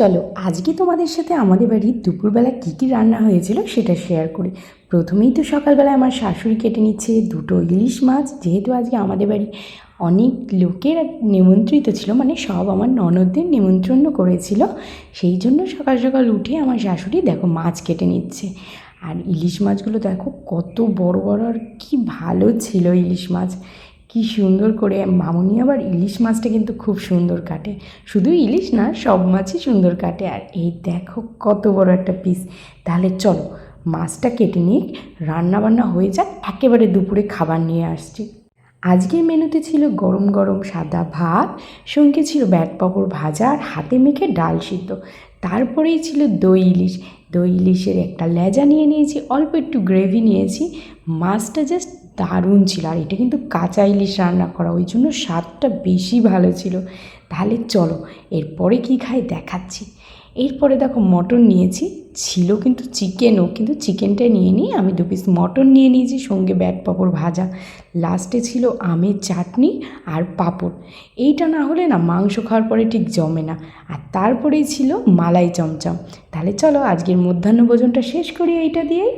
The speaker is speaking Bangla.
চলো আজকে তোমাদের সাথে আমাদের বাড়ির দুপুরবেলা কী কী রান্না হয়েছিল সেটা শেয়ার করি। প্রথমেই তো সকালবেলা আমার শাশুড়ি কেটে নিচ্ছে দুটো ইলিশ মাছ, যেহেতু আজকে আমাদের বাড়ি অনেক লোকের নিমন্ত্রিত ছিল, মানে সব আমার ননদদের নিমন্ত্রণ করেছিল। সেই জন্য সকাল সকাল উঠে আমার শাশুড়ি দেখো মাছ কেটে নিচ্ছে। আর ইলিশ মাছগুলো দেখো কত বড় বড়, আর কি ভালো ছিল ইলিশ মাছ, কি সুন্দর করে মামুনি আবার ইলিশ মাছটা কিন্তু খুব সুন্দর কাটে, শুধু ইলিশ না সব মাছই সুন্দর কাটে। আর এই দেখো কত বড় একটা পিস। তাহলে চলো মাছটা কেটে নিয়ে রান্না বান্না হয়ে যাক, একেবারে দুপুরে খাবার নিয়ে আসছি। আজকের মেনুতে ছিল গরম গরম সাদা ভাত, সঙ্গে ছিল ব্যাট পাঁপড় ভাজা আর হাতে মেখে ডাল সিদ্ধ। তারপরেই ছিল দই ইলিশ। দই ইলিশের একটা লেজা নিয়ে নিয়েছি, অল্প একটু গ্রেভি নিয়েছি। মাছটা জাস্ট দারুণ ছিল, আর এটা কিন্তু কাঁচা ইলিশ রান্না করা, ওই জন্য স্বাদটা বেশি ভালো ছিল। তাহলে চলো এরপরে কি খাই দেখাচ্ছি। এরপরে দেখো মটন নিয়েছি, ছিল কিন্তু চিকেনও, কিন্তু চিকেনটা নিয়ে নিই, আমি 2 পিস মটন নিয়ে নিয়েছি, সঙ্গে ব্যাট পাঁপড় ভাজা। লাস্টে ছিল আমের চাটনি আর পাঁপড়। এইটা না হলে না মাংস খাওয়ার পরে ঠিক জমে না। আর তারপরেই ছিল মালাই চমচম। তাহলে চলো আজকের মধ্যাহ্নভোজনটা শেষ করি এইটা দিয়েই।